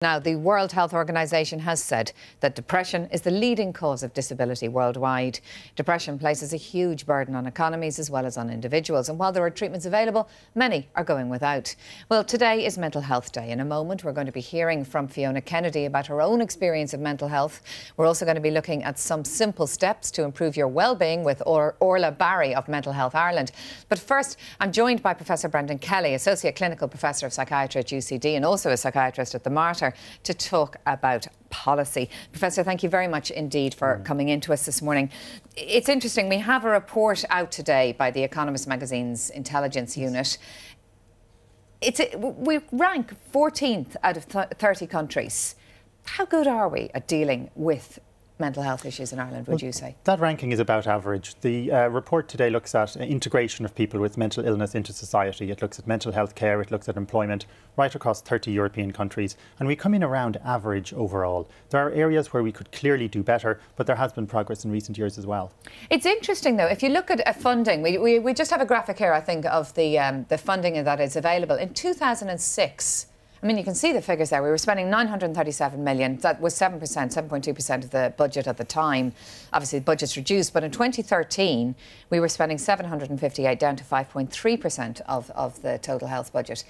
Now, the World Health Organization has said that depression is the leading cause of disability worldwide. Depression places a huge burden on economies as well as on individuals. And while there are treatments available, many are going without. Well, today is Mental Health Day. In a moment, we're going to be hearing from Fiona Kennedy about her own experience of mental health. We're also going to be looking at some simple steps to improve your well-being with Orla Barry of Mental Health Ireland. But first, I'm joined by Professor Brendan Kelly, Associate Clinical Professor of Psychiatry at UCD and also a psychiatrist at the Mater, to talk about policy. Professor, thank you very much indeed for coming into us this morning. It's interesting, we have a report out today by the Economist magazine's intelligence unit. We rank 14th out of 30 countries. How good are we at dealing with mental health issues in Ireland, would you say? That ranking is about average. The report today looks at integration of people with mental illness into society. It looks at mental health care, it looks at employment, right across 30 European countries. And we come in around average overall. There are areas where we could clearly do better, but there has been progress in recent years as well. It's interesting, though, if you look at funding, we just have a graphic here, I think, of the funding that is available. In 2006, I mean, you can see the figures there. We were spending 937 million. That was 7%, 7.2% of the budget at the time. Obviously, the budget's reduced. But in 2013, we were spending 758, down to 5.3% of the total health budget.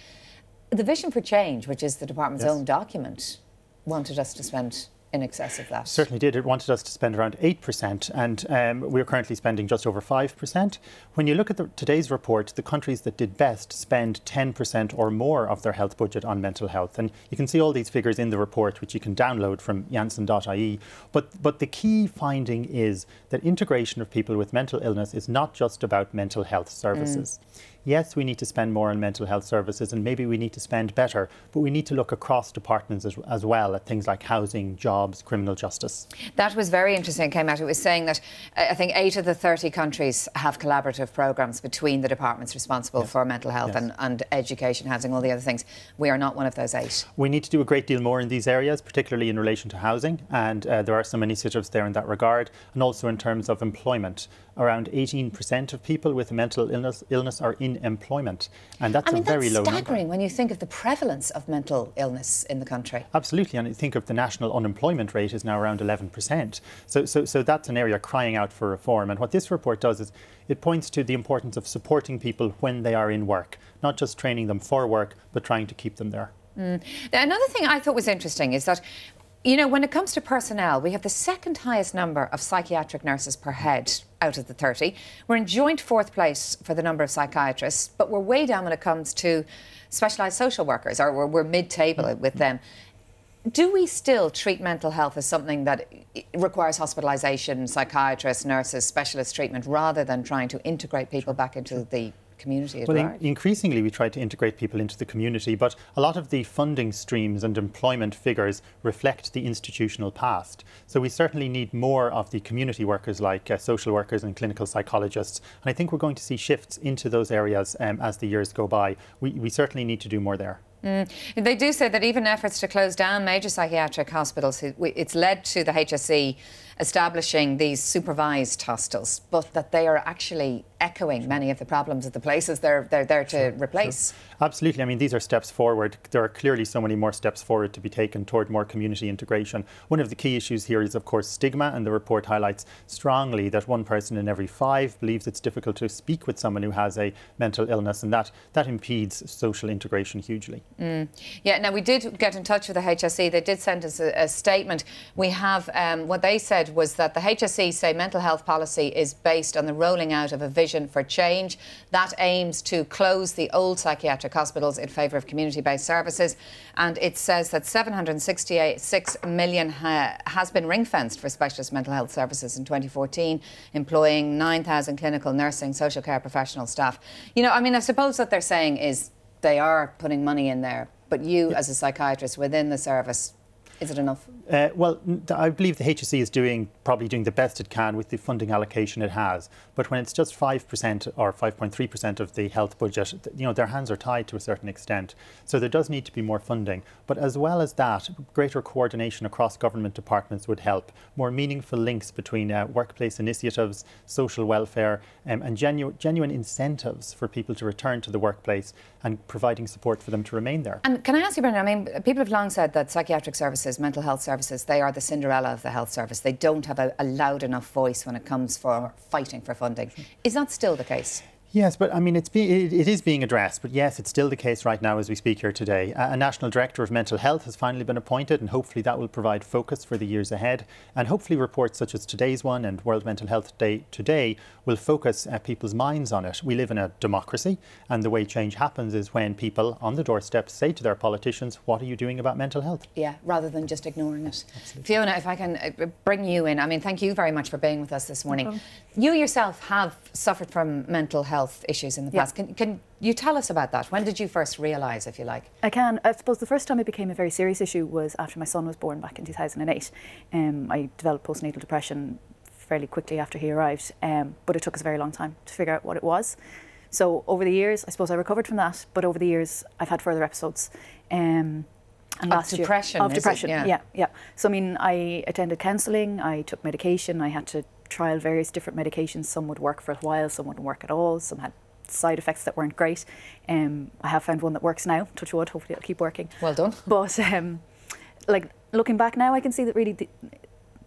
The Vision for Change, which is the department's own document, wanted us to spend in excess of that. Certainly did. It wanted us to spend around 8%, and we're currently spending just over 5%. When you look at today's report, the countries that did best spend 10% or more of their health budget on mental health. And you can see all these figures in the report, which you can download from janssen.ie. But the key finding is that integration of people with mental illness is not just about mental health services. Yes, we need to spend more on mental health services, and maybe we need to spend better, but we need to look across departments as well at things like housing, jobs, criminal justice. That was very interesting. It came out. It was saying that I think 8 of the 30 countries have collaborative programmes between the departments responsible for mental health and education, housing, all the other things. We are not one of those 8. We need to do a great deal more in these areas, particularly in relation to housing, and there are some initiatives there in that regard, and also in terms of employment. Around 18% of people with a mental illness are in employment, and that's a very low number. That's staggering when you think of the prevalence of mental illness in the country. Absolutely, and you think of the national unemployment rate is now around 11%. So that's an area crying out for reform. And what this report does is it points to the importance of supporting people when they are in work, not just training them for work, but trying to keep them there. Another thing I thought was interesting is that, you know, when it comes to personnel, we have the second highest number of psychiatric nurses per head out of the 30. We're in joint 4th place for the number of psychiatrists, but we're way down when it comes to specialised social workers, or we're mid-table with them. Do we still treat mental health as something that requires hospitalisation, psychiatrists, nurses, specialist treatment, rather than trying to integrate people back into the community at large? Increasingly we try to integrate people into the community, but a lot of the funding streams and employment figures reflect the institutional past. So we certainly need more of the community workers like social workers and clinical psychologists. And I think we're going to see shifts into those areas as the years go by. We certainly need to do more there. They do say that even efforts to close down major psychiatric hospitals, it's led to the HSE establishing these supervised hostels, but that they are actually echoing many of the problems of the places they're there to replace. Absolutely. I mean, these are steps forward. There are clearly so many more steps forward to be taken toward more community integration. One of the key issues here is, of course, stigma, and the report highlights strongly that 1 person in every 5 believes it's difficult to speak with someone who has a mental illness, and that impedes social integration hugely. Yeah, now we did get in touch with the HSE. They did send us a statement. We have, what they said was that the HSE say mental health policy is based on the rolling out of a vision for change that aims to close the old psychiatric hospitals in favour of community-based services. And it says that 766 million has been ring-fenced for specialist mental health services in 2014, employing 9,000 clinical nursing, social care professional staff. You know, I mean, I suppose what they're saying is they are putting money in there, but you as a psychiatrist within the service Is it enough? Well, I believe the HSE is probably doing the best it can with the funding allocation it has. But when it's just 5% or 5.3% of the health budget, their hands are tied to a certain extent. So there does need to be more funding. But as well as that, greater coordination across government departments would help. More meaningful links between workplace initiatives, social welfare, and genuine incentives for people to return to the workplace and providing support for them to remain there. And can I ask you, Brendan, I mean, people have long said that psychiatric services, mental health services, they are the Cinderella of the health service. They don't have a loud enough voice when it comes for fighting for funding. Is that still the case? Yes, but I mean, it is being addressed. But yes, it's still the case right now as we speak here today. A National Director of Mental Health has finally been appointed, and hopefully that will provide focus for the years ahead. And hopefully reports such as today's one and World Mental Health Day today will focus people's minds on it. We live in a democracy, and the way change happens is when people on the doorstep say to their politicians, what are you doing about mental health? Yeah, rather than just ignoring it. Absolutely. Fiona, if I can bring you in, I mean, thank you very much for being with us this morning. You yourself have suffered from mental health issues in the past. Can you tell us about that? When did you first realise, if you like? I can. I suppose the first time it became a very serious issue was after my son was born back in 2008. I developed postnatal depression fairly quickly after he arrived, but it took us a very long time to figure out what it was. So over the years, I suppose I recovered from that, but over the years I've had further episodes. And last year, of depression, yeah. So I mean, I attended counselling, I took medication, I had to trial various different medications. Some would work for a while, some wouldn't work at all, some had side effects that weren't great. I have found one that works now, touch wood, hopefully it'll keep working. Well done. But like looking back now, I can see that really the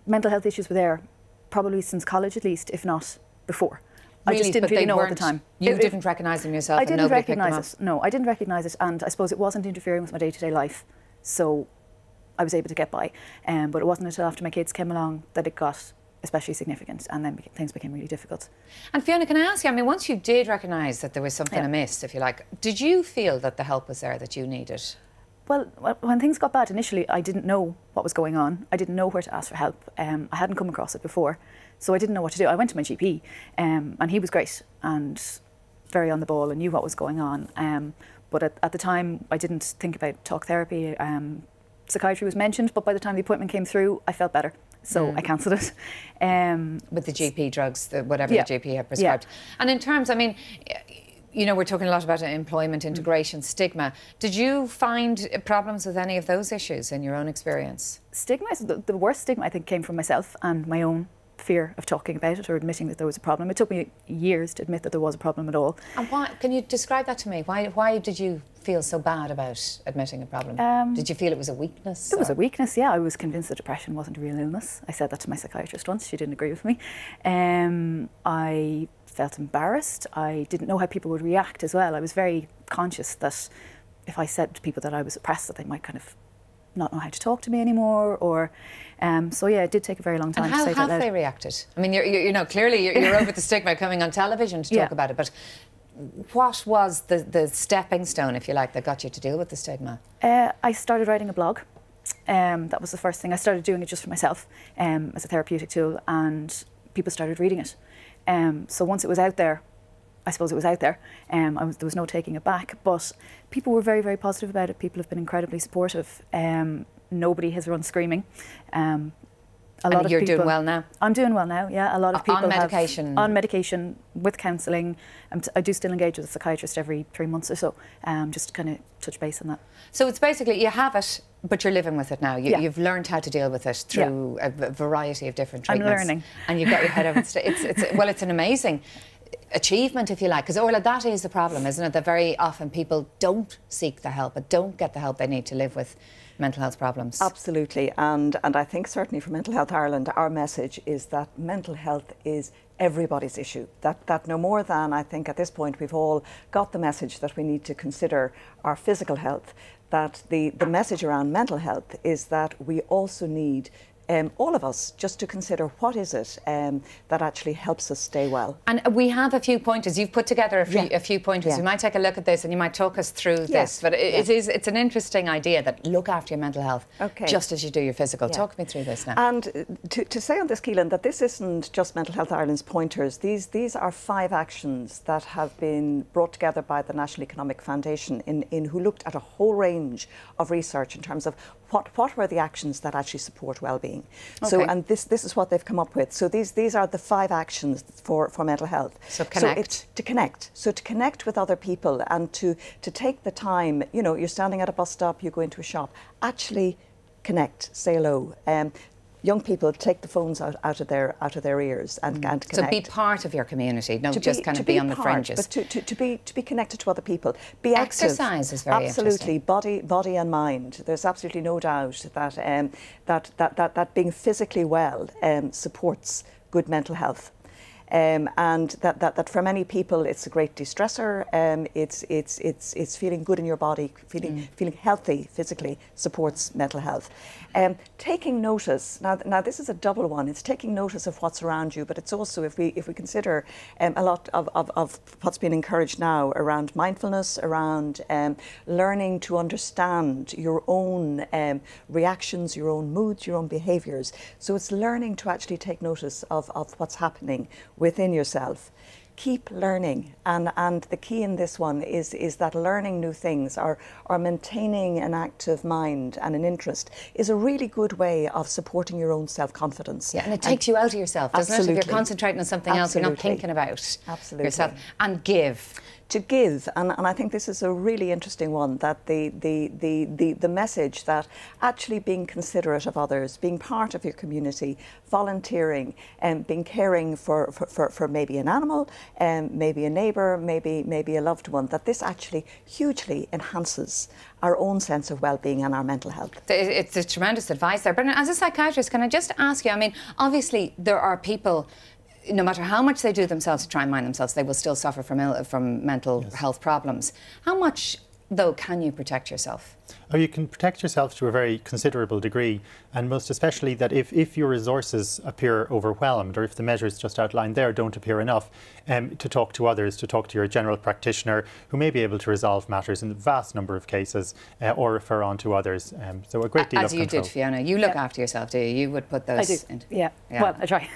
mental health issues were there probably since college at least, if not before. Really? I just didn't really know at the time. You didn't recognise them yourself? I didn't recognise it. No, I didn't recognise it, and I suppose it wasn't interfering with my day-to-day life, so I was able to get by. But it wasn't until after my kids came along that it got especially significant, and then things became really difficult. And Fiona, can I ask you, I mean, once you did recognise that there was something amiss, if you like, did you feel that the help was there that you needed? Well, when things got bad initially, I didn't know what was going on. I didn't know where to ask for help. I hadn't come across it before, so I didn't know what to do. I went to my GP, and he was great and very on the ball and knew what was going on. But at the time, I didn't think about talk therapy. Psychiatry was mentioned, but by the time the appointment came through, I felt better. So I cancelled it. With the GP drugs, whatever the GP had prescribed. And in terms, I mean, you know, we're talking a lot about employment, integration, stigma. Did you find problems with any of those issues in your own experience? Stigma, the worst stigma I think came from myself and my own fear of talking about it or admitting that there was a problem. It took me years to admit that there was a problem at all. And why? Can you describe that to me? Why did you feel so bad about admitting a problem? Did you feel it was a weakness? It was a weakness, yeah. I was convinced that depression wasn't a real illness. I said that to my psychiatrist once. She didn't agree with me. I felt embarrassed. I didn't know how people would react as well. I was very conscious that if I said to people that I was depressed, that they might kind of not know how to talk to me anymore, or so yeah, it did take a very long time to say that out. And how have they reacted? I mean, you know, clearly you're over the stigma coming on television to talk about it, but what was the stepping stone, if you like, that got you to deal with the stigma? I started writing a blog. That was the first thing. I started doing it just for myself as a therapeutic tool, and people started reading it. So once it was out there, I suppose it was out there. There was no taking it back, but people were very, very positive about it. People have been incredibly supportive. Nobody has run screaming. A lot of you're people, doing well now? I'm doing well now, yeah. A lot of people on medication? On medication, with counselling. I do still engage with a psychiatrist every 3 months or so, just to kind of touch base on that. So it's basically, you have it, but you're living with it now. You've learned how to deal with it through a variety of different treatments. I'm learning. And you've got your head over it. Well, it's an amazing achievement, if you like, because Orla, that is the problem, isn't it? That very often people don't seek the help, but don't get the help they need to live with mental health problems. Absolutely, and I think certainly for Mental Health Ireland, our message is that mental health is everybody's issue. That no more than, I think at this point we've all got the message that we need to consider our physical health, that the message around mental health is that we also need all of us just to consider what is it that actually helps us stay well. And we have a few pointers. You've put together a few pointers. We might take a look at this and you might talk us through this. But it's an interesting idea that look after your mental health just as you do your physical. Talk me through this now. And to say on this, Keelin, that this isn't just Mental Health Ireland's pointers. These are 5 actions that have been brought together by the National Economic Foundation who looked at a whole range of research in terms of what were the actions that actually support well-being? Okay. So, and this is what they've come up with. So these are the 5 actions for mental health. So connect. So it's to connect. So to connect with other people and to take the time, you know, you're standing at a bus stop, you go into a shop, actually connect, say hello. Young people take the phones out of their ears and connect. So be part of your community, not just kind of be on the fringes. But to be connected to other people. Be active. Exercise is very absolutely interesting. Body and mind. There's absolutely no doubt that that being physically well supports good mental health. And that for many people it's a great de-stressor. It's feeling good in your body, feeling healthy physically supports mental health. Taking notice. Now this is a double one. It's taking notice of what's around you, but it's also, if we consider a lot of what's being encouraged now around mindfulness, around learning to understand your own reactions, your own moods, your own behaviours. So it's learning to actually take notice of what's happening within yourself. Keep learning, and the key in this one is that learning new things or maintaining an active mind and an interest is a really good way of supporting your own self-confidence. Yeah, and it takes you out of yourself, doesn't it? If you're concentrating on something else, you're not thinking about yourself. And give. To give, and I think this is a really interesting one, that the message that actually being considerate of others, being part of your community, volunteering, and being caring for maybe an animal, maybe a neighbour, maybe a loved one, that this actually hugely enhances our own sense of well-being and our mental health. It's a tremendous advice there. But as a psychiatrist, can I just ask you, I mean, obviously there are people, no matter how much they do themselves to try and mind themselves, they will still suffer from mental health problems. How much, though, can you protect yourself? Oh, you can protect yourself to a very considerable degree, and most especially that if your resources appear overwhelmed, or if the measures just outlined there don't appear enough, to talk to others, to talk to your general practitioner, who may be able to resolve matters in a vast number of cases, or refer on to others. So a great deal of control. As you did, Fiona. You look after yourself, do you? You would put those... I do. Yeah. Well, I try.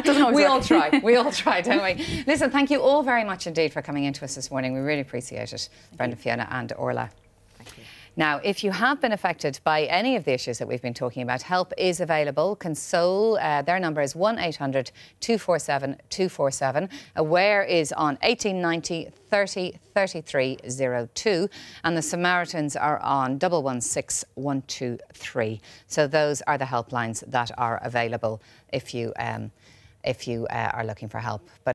Doesn't always we work. all try. We all try, don't we? Listen, thank you all very much indeed for coming into us this morning. We really appreciate it. Brenda, Fiona and Orla. Thank you. Now, if you have been affected by any of the issues that we've been talking about, help is available. Console, their number is 1800 247 247. Aware is on 1890 30 33 02. And the Samaritans are on 116 123. So those are the helplines that are available if you are looking for help. But